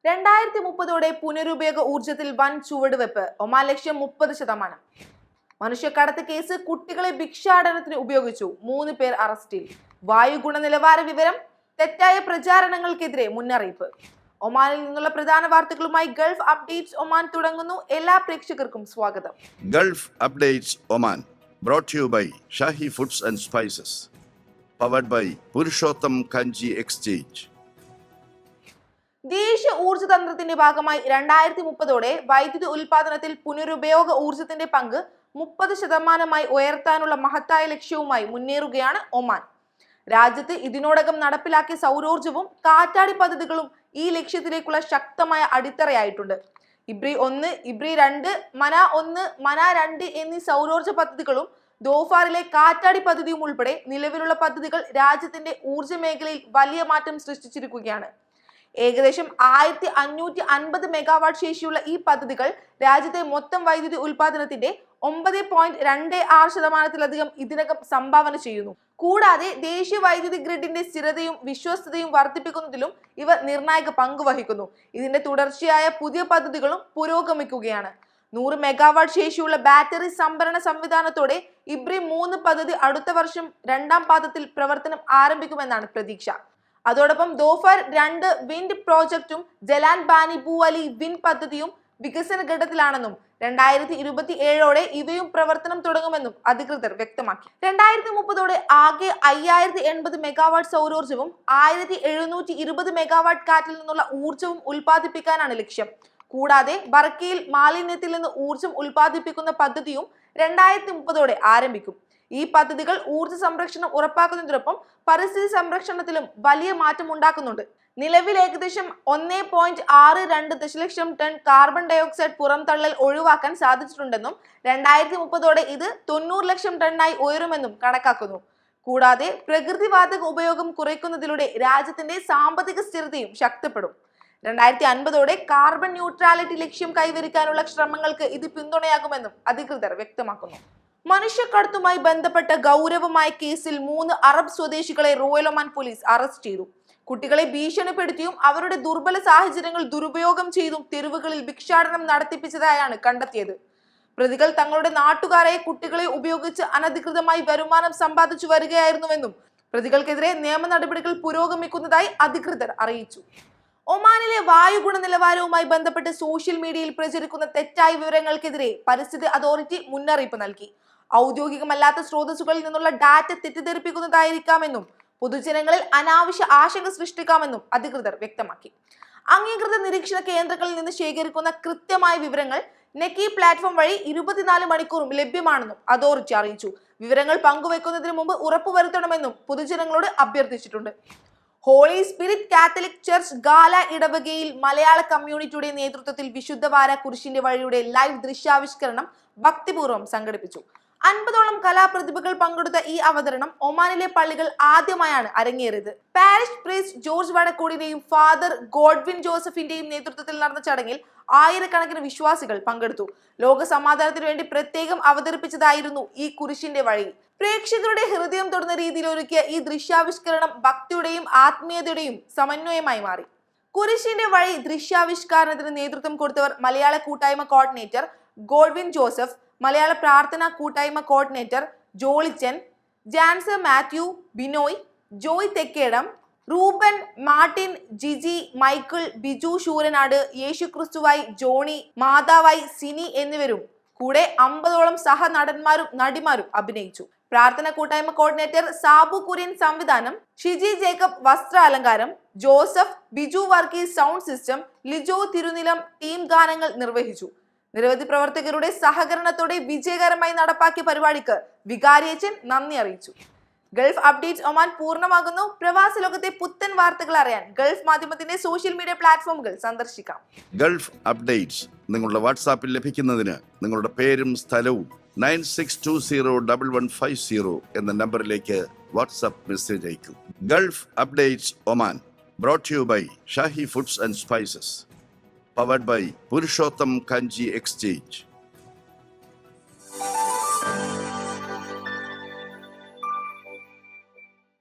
2030 പുനരുപയോഗ ഊർജ്ജത്തിൽ വൻ ചുവടുവെപ്പ്. ഒമാൻ ലക്ഷ്യം 30%. മനുഷ്യക്കടത്ത് കേസ് കുട്ടികളെ ഭിക്ഷാടനത്തിന് ഉപയോഗിച്ചു. 3 പേർ അറസ്റ്റിൽ. വായു ഗുണനിലവാര വിവരം. തെറ്റായ പ്രചാരണങ്ങൾക്കെതിരെ മുന്നറിയിപ്പ്. ഒമാനിൽ നിന്നുള്ള പ്രധാന വാർത്തകളുമായി ഗൾഫ് അപ്ഡേറ്റ്സ് ഒമാൻ തുടങ്ങുന്നു. എല്ലാ പ്രേക്ഷകർക്കും സ്വാഗതം. Gulf updates Oman brought to you by Shahi Foods and Spices, powered by Purushottam Kanji Exchange. ദേശീയ ഊർജ്ജ തന്ത്രത്തിന്റെ ഭാഗമായി 2030 വൈദ്യുതി ഉൽപാദനത്തിൽ പുനരുപയോഗ ഊർജ്ജത്തിന്റെ പങ്ക് 30% ഉയർത്താനുള്ള മഹത്തായ ലക്ഷ്യവുമായി മുന്നേറുകയാണ് ഒമാൻ. രാജ്യത്ത് ഇതിനോടകം നടപ്പിലാക്കിയ സൗരോർജ്ജവും കാറ്റാടി പദ്ധതികളും ഈ ലക്ഷ്യത്തിലേക്കുള്ള ശക്തമായ അടിത്തറയായിട്ടുണ്ട്. ഇബ്രി 1, ഇബ്രി 2, മന 1, മന 2 എന്നീ സൗരോർജ്ജ പദ്ധതികളും ദോഫാറിലെ കാറ്റാടി പദ്ധതിയും ഉൾപ്പെടെ നിലവിലുള്ള പദ്ധതികൾ രാജ്യത്തിന്റെ ഊർജ്ജ മേഖലയിൽ വലിയ മാറ്റം സൃഷ്ടിച്ചിരിക്കുകയാണ്. ഏകദേശം 1550 മെഗാവാട്ട് ശേഷിയുള്ള ഈ പദ്ധതികൾ രാജ്യത്തെ മൊത്തം വൈദ്യുതി ഉൽപാദനത്തിന്റെ 9.26% ഇതിനകം സംഭാവന ചെയ്യുന്നു. കൂടാതെ ദേശീയ വൈദ്യുതി ഗ്രിഡിന്റെ സ്ഥിരതയും വിശ്വസ്തതയും വർദ്ധിപ്പിക്കുന്നതിലും ഇവ നിർണായക പങ്ക് വഹിക്കുന്നു. ഇതിന്റെ തുടർച്ചയായ പുതിയ പദ്ധതികളും പുരോഗമിക്കുകയാണ്. 100 മെഗാവാട്ട് ശേഷിയുള്ള ബാറ്ററി സംഭരണ സംവിധാനത്തോടെ ഇബ്രി 3 പദ്ധതി അടുത്ത വർഷം 2ാം പാദത്തിൽ പ്രവർത്തനം ആരംഭിക്കുമെന്നാണ് പ്രതീക്ഷ. അതോടൊപ്പം ദോഫാർ 2 വിൻഡ് പ്രോജക്റ്റും ജലാൻ ബാനി ബുവലി വിൻഡ് പദ്ധതിയും വികസന ഘട്ടത്തിലാണെന്നും 2027 ഇവയും പ്രവർത്തനം തുടങ്ങുമെന്നും അധികൃതർ വ്യക്തമാക്കി. 2030 ആകെ 5080 മെഗാവാട്ട് സൗരോർജ്ജവും 1720 മെഗാവാട്ട് കാറ്റിൽ നിന്നുള്ള ഊർജ്ജവും ഉൽപ്പാദിപ്പിക്കാനാണ് ലക്ഷ്യം. കൂടാതെ ബർക്കയിൽ മാലിന്യത്തിൽ നിന്ന് ഊർജ്ജം ഉൽപ്പാദിപ്പിക്കുന്ന പദ്ധതിയും 2030 ആരംഭിക്കും. ഈ പദ്ധതികൾ ഊർജ്ജ സംരക്ഷണം ഉറപ്പാക്കുന്നതിനൊപ്പം പരിസ്ഥിതി സംരക്ഷണത്തിലും വലിയ മാറ്റം ഉണ്ടാക്കുന്നുണ്ട്. നിലവിൽ ഏകദേശം 1.62 ദശലക്ഷം ടൺ കാർബൺ ഡയോക്സൈഡ് പുറംതള്ളൽ ഒഴിവാക്കാൻ സാധിച്ചിട്ടുണ്ടെന്നും 2030 ഇത് 90 ലക്ഷം ടണ്ണായി ഉയരുമെന്നും കണക്കാക്കുന്നു. കൂടാതെ പ്രകൃതിവാതക ഉപയോഗം കുറയ്ക്കുന്നതിലൂടെ രാജ്യത്തിന്റെ സാമ്പത്തിക സ്ഥിരതയും ശക്തിപ്പെടും. 2050 കാർബൺ ന്യൂട്രാലിറ്റി ലക്ഷ്യം കൈവരിക്കാനുള്ള ശ്രമങ്ങൾക്ക് ഇത് പിന്തുണയാകുമെന്നും അധികൃതർ വ്യക്തമാക്കുന്നു. മനുഷ്യക്കടത്തുമായി ബന്ധപ്പെട്ട ഗൗരവമായ കേസിൽ 3 അറബ് സ്വദേശികളെ റോയൽ ഒമാൻ പോലീസ് അറസ്റ്റ് ചെയ്തു. കുട്ടികളെ ഭീഷണിപ്പെടുത്തിയും അവരുടെ ദുർബല സാഹചര്യങ്ങൾ ദുരുപയോഗം ചെയ്തും തെരുവുകളിൽ ഭിക്ഷാടനം നടത്തിപ്പിച്ചതായാണ് കണ്ടെത്തിയത്. പ്രതികൾ തങ്ങളുടെ നാട്ടുകാരായ കുട്ടികളെ ഉപയോഗിച്ച് അനധികൃതമായി വരുമാനം സമ്പാദിച്ചു വരികയായിരുന്നുവെന്നും പ്രതികൾക്കെതിരെ നിയമ നടപടികൾ പുരോഗമിക്കുന്നതായി അധികൃതർ അറിയിച്ചു. ഒമാനിലെ വായു ഗുണനിലവാരവുമായി ബന്ധപ്പെട്ട് സോഷ്യൽ മീഡിയയിൽ പ്രചരിക്കുന്ന തെറ്റായ വിവരങ്ങൾക്കെതിരെ പരിസ്ഥിതി അതോറിറ്റി മുന്നറിയിപ്പ് നൽകി. ഔദ്യോഗികമല്ലാത്ത സ്രോതസ്സുകളിൽ നിന്നുള്ള ഡാറ്റ തെറ്റിദ്ധരിപ്പിക്കുന്നതായിരിക്കാമെന്നും പൊതുജനങ്ങളിൽ അനാവശ്യ ആശങ്ക സൃഷ്ടിക്കാമെന്നും അധികൃതർ വ്യക്തമാക്കി. അംഗീകൃത നിരീക്ഷണ കേന്ദ്രങ്ങളിൽ നിന്ന് ശേഖരിക്കുന്ന കൃത്യമായ വിവരങ്ങൾ നെക്കി പ്ലാറ്റ്ഫോം വഴി 24 മണിക്കൂറും ലഭ്യമാണെന്നും അതോറിറ്റി അറിയിച്ചു. വിവരങ്ങൾ പങ്കുവെക്കുന്നതിന് മുമ്പ് ഉറപ്പുവരുത്തണമെന്നും പൊതുജനങ്ങളോട് അഭ്യർത്ഥിച്ചിട്ടുണ്ട്. Holy Spirit Catholic Church Ghala ഇടവകയിൽ മലയാള കമ്മ്യൂണിറ്റിയുടെ നേതൃത്വത്തിൽ വിശുദ്ധവാര കുരിശിന്റെ വഴിയുടെ ലൈവ് ദൃശ്യാവിഷ്കരണം ഭക്തിപൂർവ്വം സംഘടിപ്പിച്ചു. 50ഓളം കലാപ്രതിഭകൾ പങ്കെടുത്ത ഈ അവതരണം ഒമാനിലെ പള്ളികൾ ആദ്യമായാണ് അരങ്ങേറിയത്. പാരിഷ് പ്രീസ്റ്റ് ജോർജ് വടക്കോടിന്റെയും ഫാദർ ഗോഡ്വിൻ ജോസഫിന്റെയും നേതൃത്വത്തിൽ നടന്ന ചടങ്ങിൽ ആയിരക്കണക്കിന് വിശ്വാസികൾ പങ്കെടുത്തു. ലോക സമാധാനത്തിനു വേണ്ടി പ്രത്യേകം അവതരിപ്പിച്ചതായിരുന്നു ഈ കുരിശിന്റെ വഴി. പ്രേക്ഷകരുടെ ഹൃദയം തൊടുന്ന രീതിയിൽ ഒരുക്കിയ ഈ ദൃശ്യാവിഷ്കരണം ഭക്തിയുടെയും ആത്മീയതയുടെയും സമന്വയമായി മാറി. കുരിശിന്റെ വഴി ദൃശ്യാവിഷ്കാരത്തിന് നേതൃത്വം കൊടുത്തവർ മലയാള കൂട്ടായ്മ കോർഡിനേറ്റർ ഗോഡ്വിൻ ജോസഫ്, മലയാള പ്രാർത്ഥനാ കൂട്ടായ്മ coordinator Jollychan, Janser Mathew, Binoy, Joy Thekkedam, Reuben, Martin, Jiji, Michael, Biju Sooranad, യേശുക്രിസ്തുവായി ജോണി, മാതാവായി സിനി എന്നിവരും കൂടെ 50ഓളം സഹനടന്മാരും നടിമാരും അഭിനയിച്ചു. പ്രാർത്ഥന കൂട്ടായ്മ കോർഡിനേറ്റർ സാബു കുര്യൻ സംവിധാനം, ഷിജി ജേക്കബ് വസ്ത്ര അലങ്കാരം, Joseph, Biju Varghese sound system, Lijo Thirunilam team ഗാനങ്ങൾ നിർവഹിച്ചു. നിരവധി പ്രവർത്തകരുടെ സഹകരണത്തോടെ വിജയകരമായി നടപ്പാക്കിയ പരിപാടിക്ക് വികാരിയച്ചൻ നന്ദി അറിയിച്ചു. ഗൾഫ് അപ്ഡേറ്റ്സ് ഒമാൻ പൂർണ്ണമാകുന്നു. പ്രവാസ ലോകത്തെ പുത്തൻ വാർത്തകൾ അറിയാൻ ഗൾഫ് മാധ്യമത്തിന്റെ സോഷ്യൽ മീഡിയ പ്ലാറ്റ്ഫോമുകൾ സന്ദർശിക്കാം. ഗൾഫ് അപ്ഡേറ്റ്സ് നിങ്ങളുടെ വാട്സാപ്പിൽ ലഭിക്കുന്നതിന് നിങ്ങളുടെ പേരും സ്ഥലവും 96201150 എന്ന നമ്പറിലേക്ക് വാട്സാപ്പ് മെസ്സേജ് അയക്കൂ. Gulf updates Oman brought to you by Shahi Foods and Spices, powered by Purushottam Kanji Exchange.